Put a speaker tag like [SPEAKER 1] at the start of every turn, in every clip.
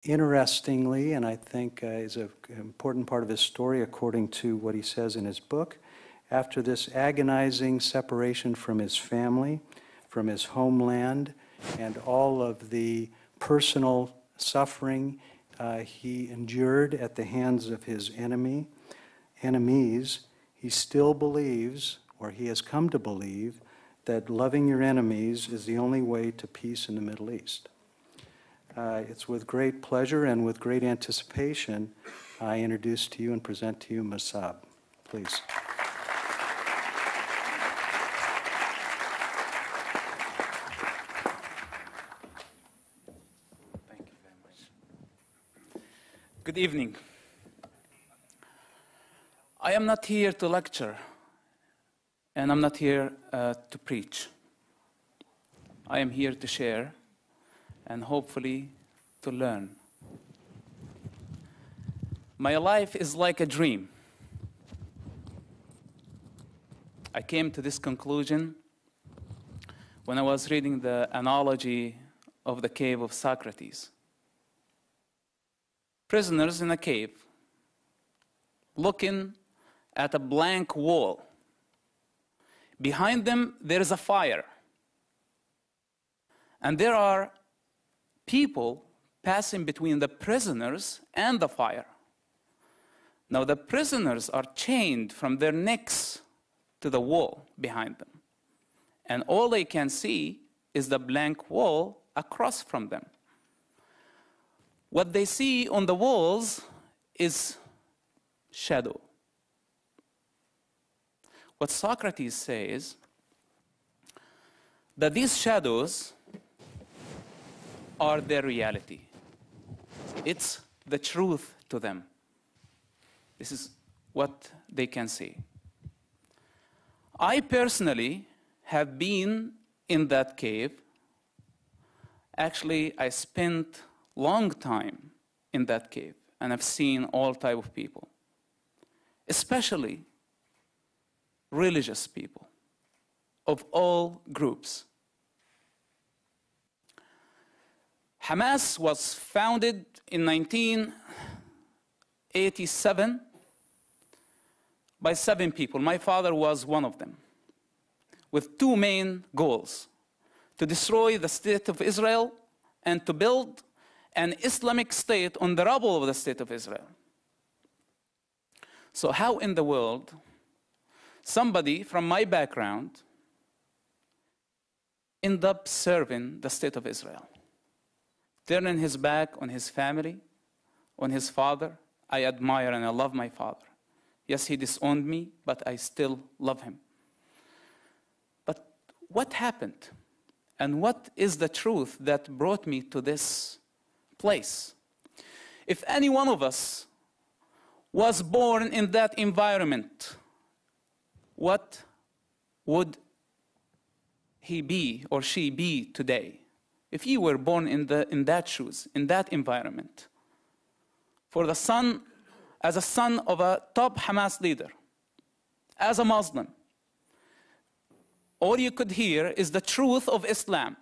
[SPEAKER 1] Interestingly, and I think is an important part of his story according to what he says in his book, after this agonizing separation from his family, from his homeland, and all of the personal suffering he endured at the hands of his enemies, he still believes, or he has come to believe, that loving your enemies is the only way to peace in the Middle East. It's with great pleasure and with great anticipation I introduce to you and present to you Musab. Please.
[SPEAKER 2] Thank you very much. Good evening. I am not here to lecture, and I'm not here to preach. I am here to share and hopefully to learn. My life is like a dream. I came to this conclusion when I was reading the analogy of the cave of Socrates. Prisoners in a cave, looking at a blank wall. Behind them, there is a fire. And there are people passing between the prisoners and the fire. Now, the prisoners are chained from their necks to the wall behind them. And all they can see is the blank wall across from them. What they see on the walls is shadow. What Socrates says, that these shadows are their reality. It's the truth to them. This is what they can see. I personally have been in that cave. Actually, I spent long time in that cave, and I've seen all type of people, especially religious people of all groups. Hamas was founded in 1987 by 7 people. My father was one of them, with 2 main goals: to destroy the state of Israel and to build an Islamic state on the rubble of the state of Israel. So how in the world somebody from my background end up serving the state of Israel, turning his back on his family, on his father? I admire and I love my father. Yes, he disowned me, but I still love him. But what happened? And what is the truth that brought me to this place? If any one of us was born in that environment, what would he be or she be today? If you were born in that shoes, in that environment, as a son of a top Hamas leader, as a Muslim, all you could hear is the truth of Islam.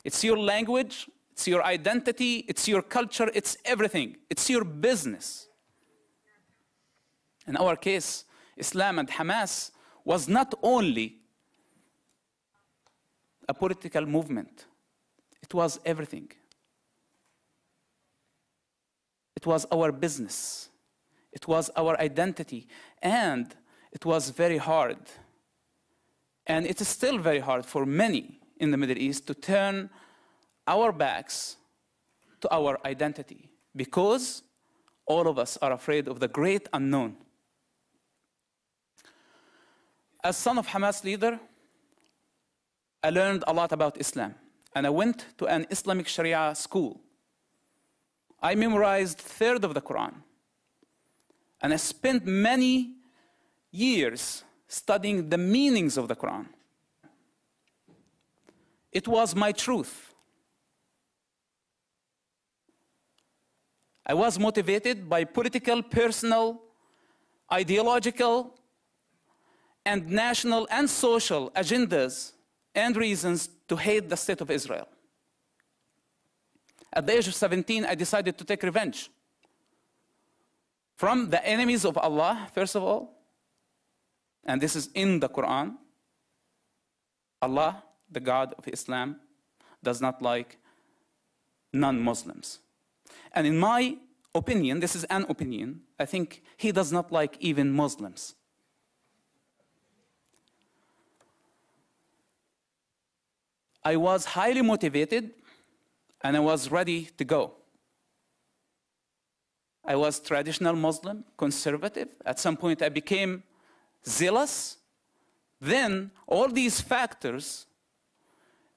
[SPEAKER 2] It's your language, it's your identity, it's your culture, it's everything. It's your business. In our case, Islam and Hamas was not only a political movement, it was everything. It was our business. It was our identity. And it was very hard. And it is still very hard for many in the Middle East to turn our backs to our identity, because all of us are afraid of the great unknown. As son of Hamas leader, I learned a lot about Islam, and I went to an Islamic Sharia school. I memorized 1/3 of the Quran, and I spent many years studying the meanings of the Quran. It was my truth. I was motivated by political, personal, ideological, and national and social agendas and reasons to hate the state of Israel. At the age of 17, I decided to take revenge from the enemies of Allah, first of all. And this is in the Quran. Allah, the God of Islam, does not like non-Muslims. And in my opinion, this is an opinion, I think he does not like even Muslims. I was highly motivated and I was ready to go. I was traditional Muslim, conservative. At some point I became zealous. Then all these factors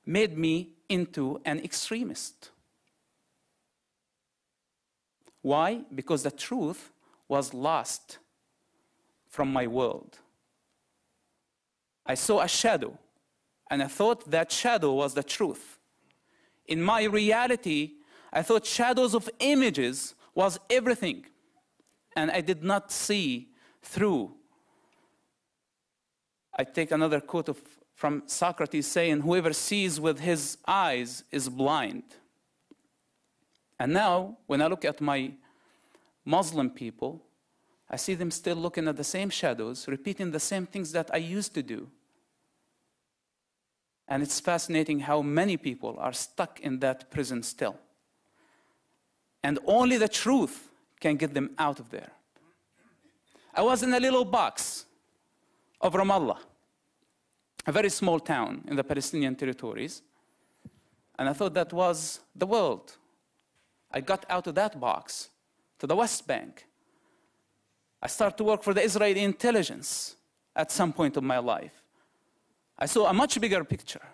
[SPEAKER 2] made me into an extremist. Why? Because the truth was lost from my world. I saw a shadow, and I thought that shadow was the truth. In my reality, I thought shadows of images was everything, and I did not see through. I take another quote from Socrates saying, whoever sees with his eyes is blind. And now, when I look at my Muslim people, I see them still looking at the same shadows, repeating the same things that I used to do. And it's fascinating how many people are stuck in that prison still. And only the truth can get them out of there. I was in a little box of Ramallah, a very small town in the Palestinian territories, and I thought that was the world. I got out of that box to the West Bank. I started to work for the Israeli intelligence at some point of my life. I saw a much bigger picture.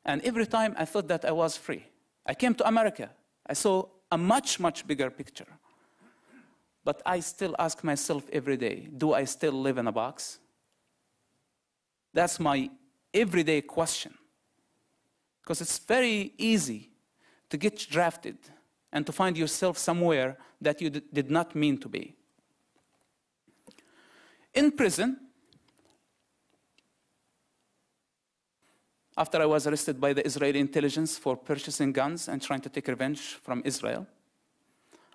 [SPEAKER 2] And every time I thought that I was free. I came to America. I saw a much, much bigger picture. But I still ask myself every day, do I still live in a box? That's my everyday question. Because it's very easy to get drafted and to find yourself somewhere that you did not mean to be. In prison, after I was arrested by the Israeli intelligence for purchasing guns and trying to take revenge from Israel,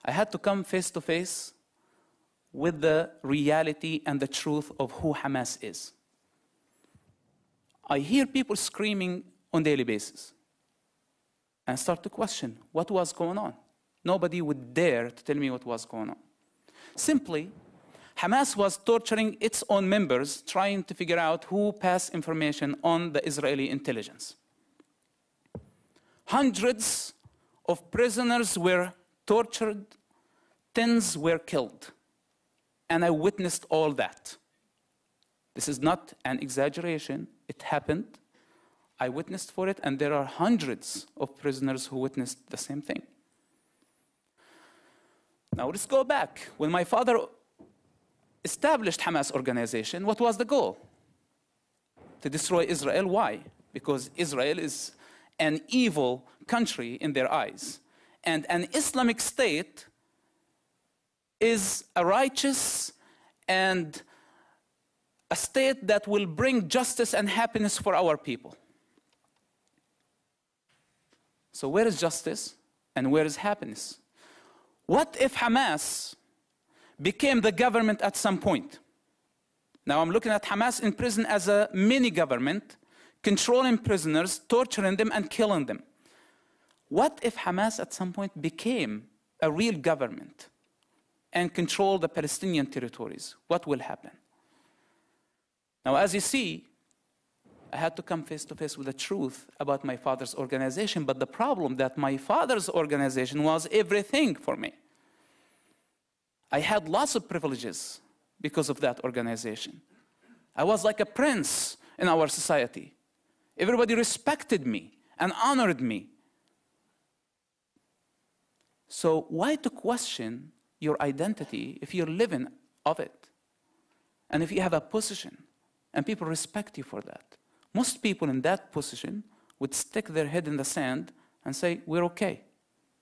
[SPEAKER 2] I had to come face to face with the reality and the truth of who Hamas is. I hear people screaming on a daily basis. And I start to question what was going on. Nobody would dare to tell me what was going on. Simply, Hamas was torturing its own members, trying to figure out who passed information on the Israeli intelligence. Hundreds of prisoners were tortured, tens were killed. And I witnessed all that. This is not an exaggeration. It happened. I witnessed for it, and there are hundreds of prisoners who witnessed the same thing. Now let's go back. When my father established Hamas organization, what was the goal? To destroy Israel. Why? Because Israel is an evil country in their eyes. And an Islamic state is a righteous and a state that will bring justice and happiness for our people. So where is justice and where is happiness? What if Hamas became the government at some point? Now I'm looking at Hamas in prison as a mini government, controlling prisoners, torturing them and killing them. What if Hamas at some point became a real government and controlled the Palestinian territories? What will happen? Now, as you see, I had to come face to face with the truth about my father's organization, but the problem that my father's organization was everything for me. I had lots of privileges because of that organization. I was like a prince in our society. Everybody respected me and honored me. So why to question your identity if you're living of it? And if you have a position and people respect you for that? Most people in that position would stick their head in the sand and say, we're okay.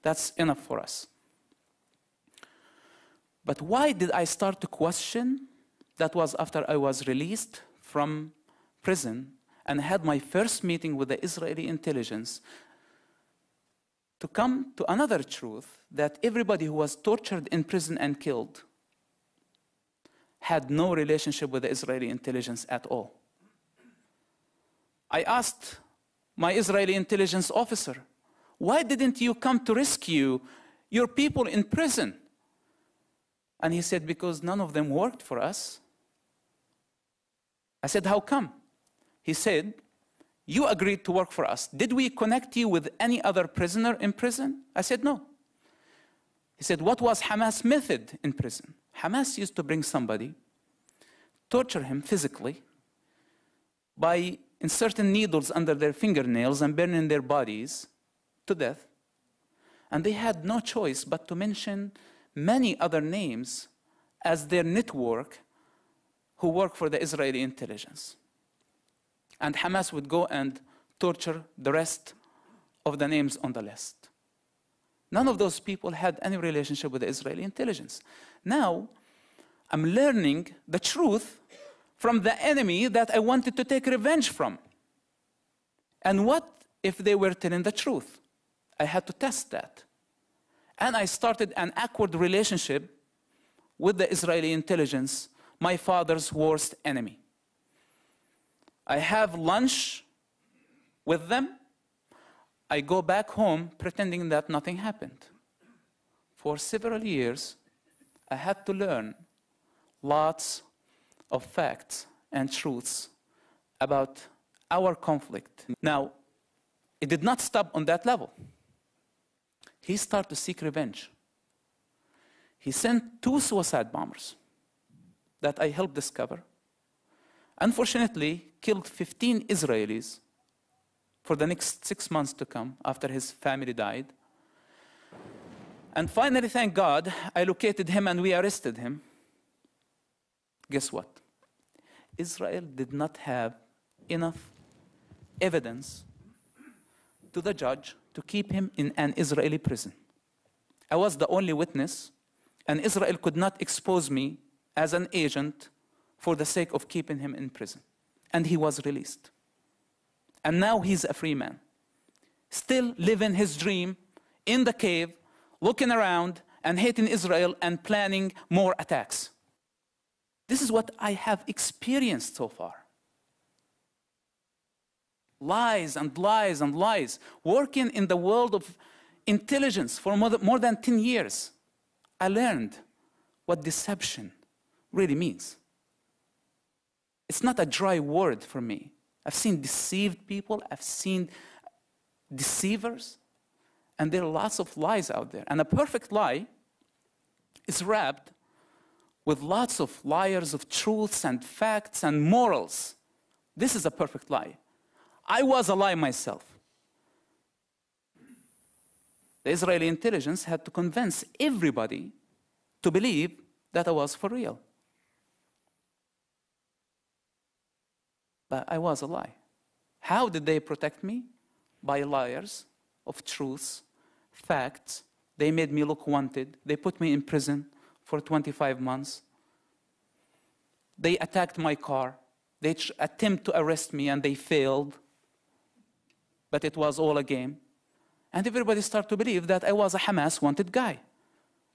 [SPEAKER 2] That's enough for us. But why did I start to question? That was after I was released from prison and had my first meeting with the Israeli intelligence to come to another truth, that everybody who was tortured in prison and killed had no relationship with the Israeli intelligence at all. I asked my Israeli intelligence officer, why didn't you come to rescue your people in prison? And he said, because none of them worked for us. I said, how come? He said, you agreed to work for us. Did we connect you with any other prisoner in prison? I said, no. He said, what was Hamas' method in prison? Hamas used to bring somebody, torture him physically by inserting needles under their fingernails and burning their bodies to death. And they had no choice but to mention many other names as their network who work for the Israeli intelligence. And Hamas would go and torture the rest of the names on the list. None of those people had any relationship with the Israeli intelligence. Now, I'm learning the truth from the enemy that I wanted to take revenge from. And what if they were telling the truth? I had to test that. And I started an awkward relationship with the Israeli intelligence, my father's worst enemy. I have lunch with them. I go back home pretending that nothing happened. For several years, I had to learn lots of facts and truths about our conflict. Now, it did not stop on that level. He started to seek revenge. He sent 2 suicide bombers that I helped discover. Unfortunately, killed 15 Israelis for the next 6 months to come after his family died. And finally, thank God, I located him and we arrested him. Guess what? Israel did not have enough evidence to the judge to keep him in an Israeli prison. I was the only witness, and Israel could not expose me as an agent for the sake of keeping him in prison. And he was released. And now he's a free man, still living his dream in the cave, looking around and hating Israel and planning more attacks. This is what I have experienced so far. Lies and lies and lies. Working in the world of intelligence for more than 10 years, I learned what deception really means. It's not a dry word for me. I've seen deceived people, I've seen deceivers, and there are lots of lies out there. And a perfect lie is wrapped with lots of layers of truths and facts and morals. This is a perfect lie. I was a lie myself. The Israeli intelligence had to convince everybody to believe that I was for real. But I was a lie. How did they protect me? By liars of truths, facts. They made me look wanted. They put me in prison for 25 months. They attacked my car. They attempted to arrest me and they failed. But it was all a game. And everybody started to believe that I was a Hamas wanted guy.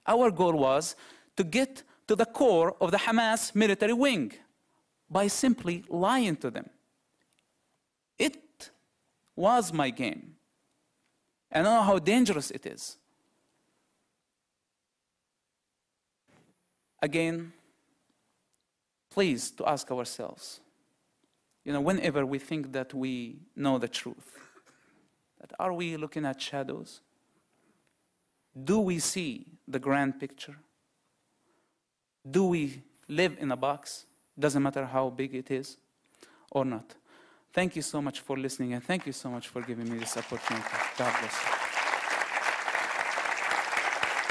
[SPEAKER 2] Our goal was to get to the core of the Hamas military wing by simply lying to them. It was my game. And I know how dangerous it is. Again, please to ask ourselves, whenever we think that we know the truth, that are we looking at shadows? Do we see the grand picture? Do we live in a box? Doesn't matter how big it is or not. Thank you so much for listening, and thank you so much for giving me this opportunity. God bless you.